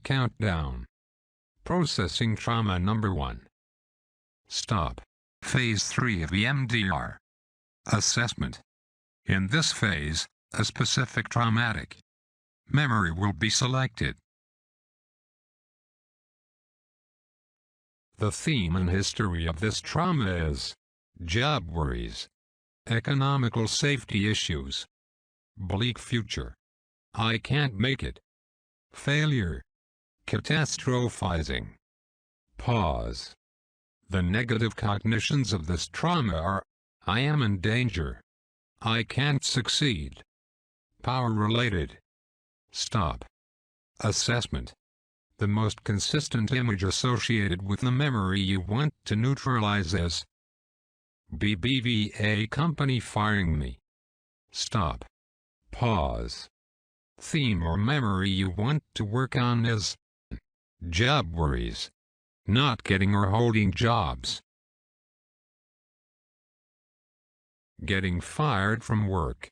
Countdown. Processing trauma number 1. Stop. Phase 3 of EMDR. Assessment. In this phase, a specific traumatic memory will be selected. The theme and history of this trauma is job worries, economical safety issues, bleak future, I can't make it, failure, catastrophizing. Pause. The negative cognitions of this trauma are, I am in danger, I can't succeed. Power-related. Stop. Assessment. The most consistent image associated with the memory you want to neutralize is BBVA company firing me. Stop. Pause. Theme or memory you want to work on is job worries, not getting or holding jobs, getting fired from work,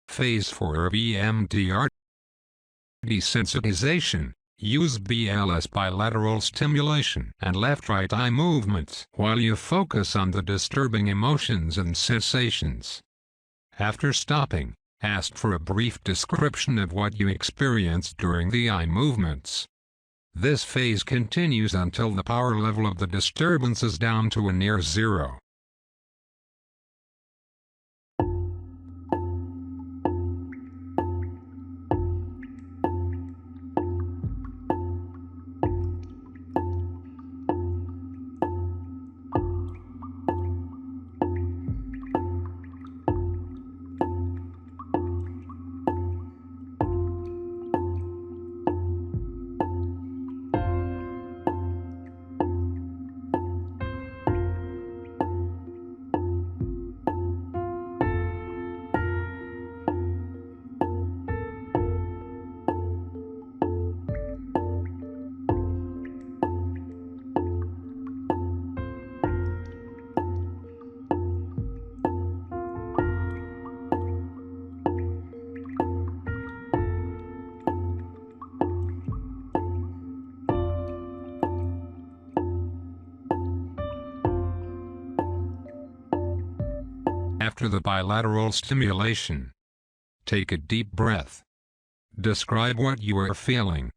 Phase 4 of EMDR. Desensitization. Use BLS bilateral stimulation and left-right eye movements while you focus on the disturbing emotions and sensations. After stopping, ask for a brief description of what you experienced during the eye movements. This phase continues until the power level of the disturbance is down to a near zero. After the bilateral stimulation, take a deep breath. Describe what you are feeling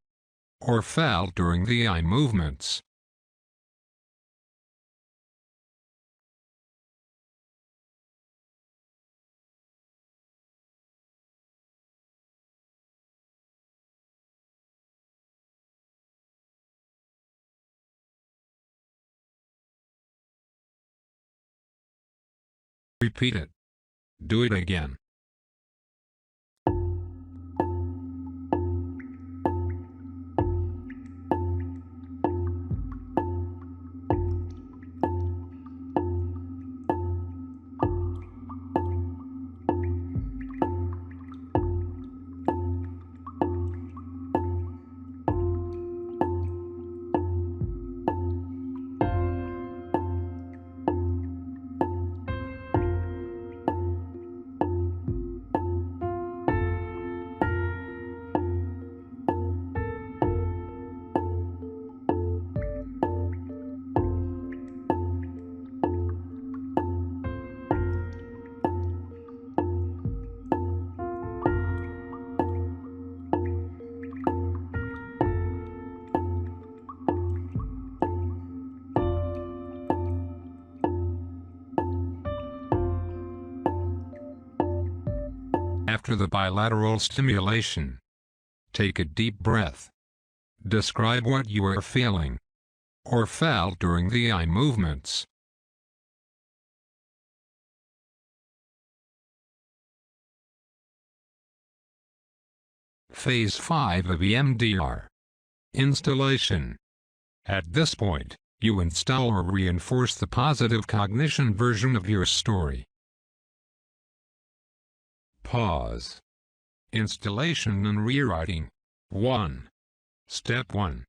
or felt during the eye movements. Repeat it. Do it again. After the bilateral stimulation, take a deep breath. Describe what you are feeling or felt during the eye movements. Phase 5 of EMDR. Installation. At this point, you install or reinforce the positive cognition version of your story. Pause. Installation and rewriting. 1. Step 1.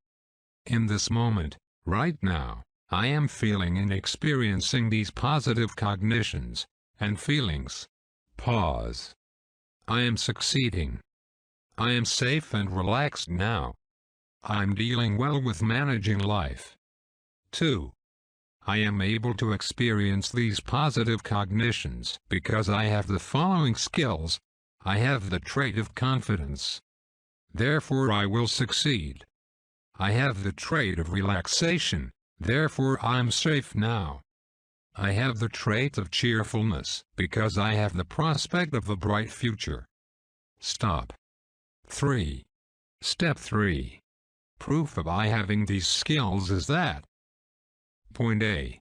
In this moment, right now, I am feeling and experiencing these positive cognitions and feelings. Pause. I am succeeding. I am safe and relaxed now. I'm dealing well with managing life. 2. I am able to experience these positive cognitions because I have the following skills. I have the trait of confidence. Therefore I will succeed. I have the trait of relaxation. Therefore I'm safe now. I have the trait of cheerfulness because I have the prospect of a bright future. Stop. 3. Step 3. Proof of I having these skills is that. Point A.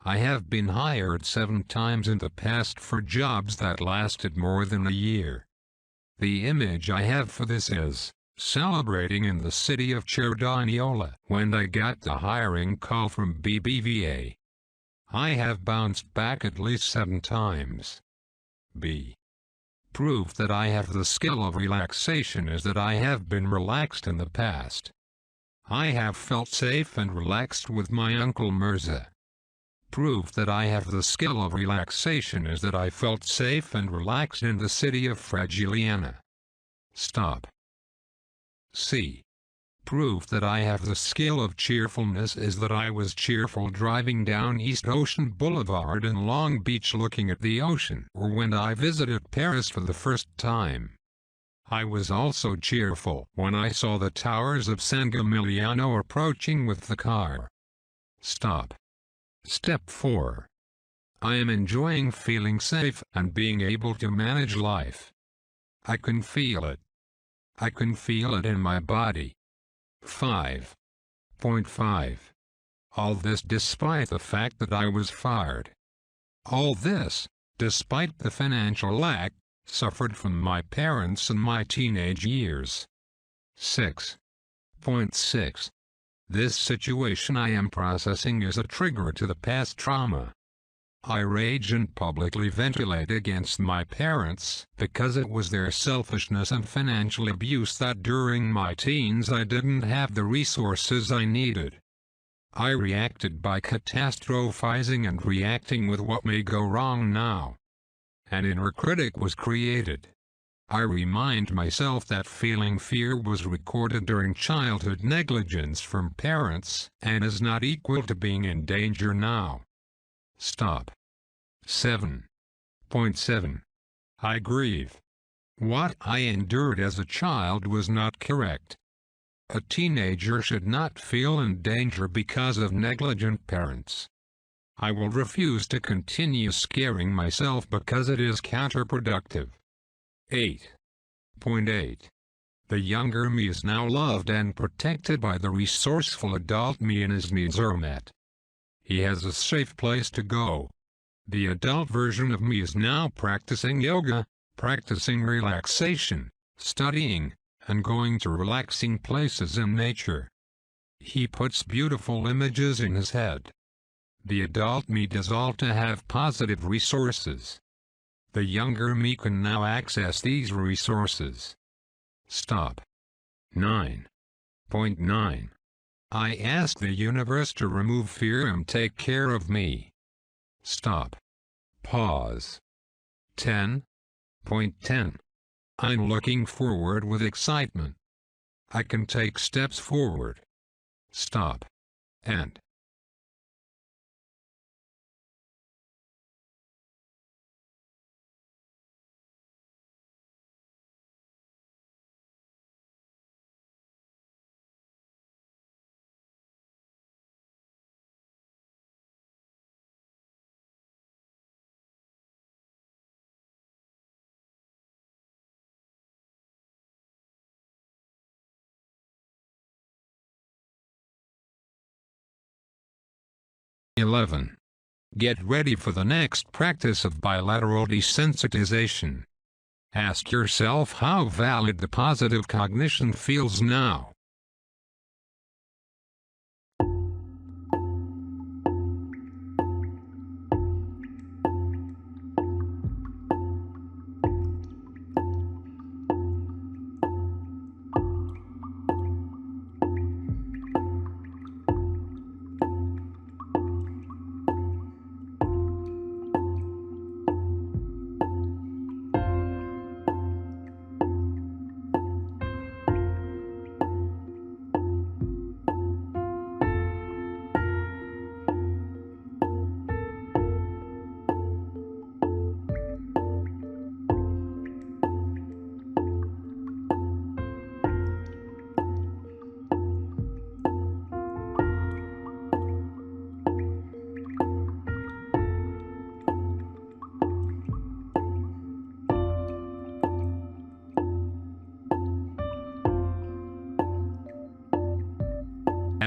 I have been hired 7 times in the past for jobs that lasted more than a year. The image I have for this is celebrating in the city of Cerdaniola when I got the hiring call from BBVA. I have bounced back at least 7 times. B. Proof that I have the skill of relaxation is that I have been relaxed in the past. I have felt safe and relaxed with my Uncle Mirza. Proof that I have the skill of relaxation is that I felt safe and relaxed in the city of Fragiliana. Stop. C. Proof that I have the skill of cheerfulness is that I was cheerful driving down East Ocean Boulevard in Long Beach looking at the ocean, or when I visited Paris for the first time. I was also cheerful when I saw the towers of San Gimigliano approaching with the car. Stop. Step 4. I am enjoying feeling safe and being able to manage life. I can feel it. I can feel it in my body. 5.5. All this despite the fact that I was fired. All this, despite the financial lack, suffered from my parents in my teenage years. 6.6. This situation I am processing is a trigger to the past trauma. I rage and publicly ventilate against my parents because it was their selfishness and financial abuse that during my teens I didn't have the resources I needed. I reacted by catastrophizing and reacting with what may go wrong now. An inner critic was created. I remind myself that feeling fear was recorded during childhood negligence from parents and is not equal to being in danger now. Stop. 7.7. I grieve. What I endured as a child was not correct. A teenager should not feel in danger because of negligent parents. I will refuse to continue scaring myself because it is counterproductive. 8.8. The younger me is now loved and protected by the resourceful adult me in his needs are met. He has a safe place to go. The adult version of me is now practicing yoga, practicing relaxation, studying, and going to relaxing places in nature. He puts beautiful images in his head. The adult me does all to have positive resources. The younger me can now access these resources. Stop. 9.9. I ask the universe to remove fear and take care of me. Stop. Pause. 10.10. I'm looking forward with excitement. I can take steps forward. Stop. End. (11) Get ready for the next practice of bilateral desensitization. Ask yourself how valid the positive cognition feels now.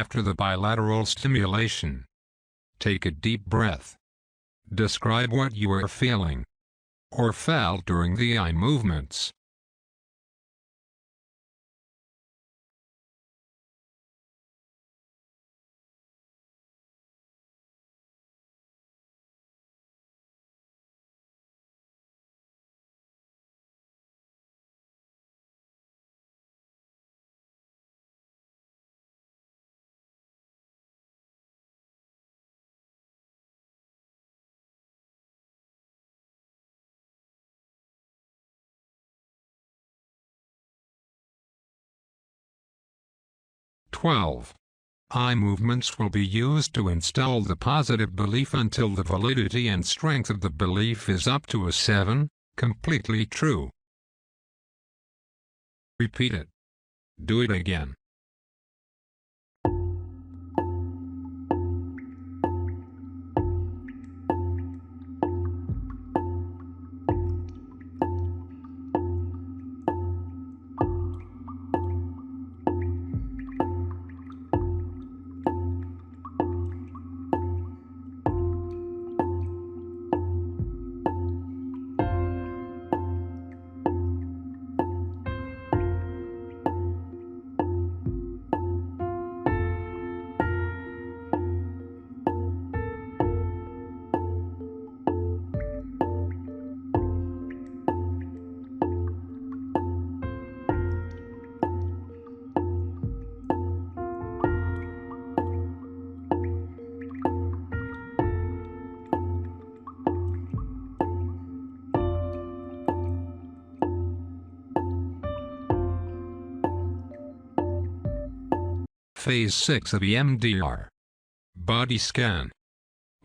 after the bilateral stimulation. Take a deep breath. Describe what you are feeling or felt during the eye movements. (12) Eye movements will be used to install the positive belief until the validity and strength of the belief is up to a 7, completely true. Repeat it. Do it again. Phase 6 of EMDR. Body scan.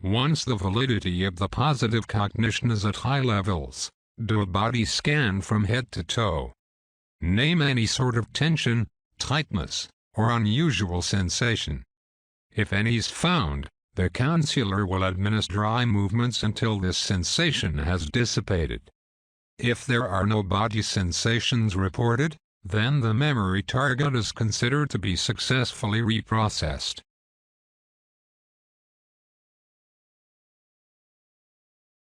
Once the validity of the positive cognition is at high levels, do a body scan from head to toe. Name any sort of tension, tightness, or unusual sensation. If any is found, the counselor will administer eye movements until this sensation has dissipated. If there are no body sensations reported, then the memory target is considered to be successfully reprocessed.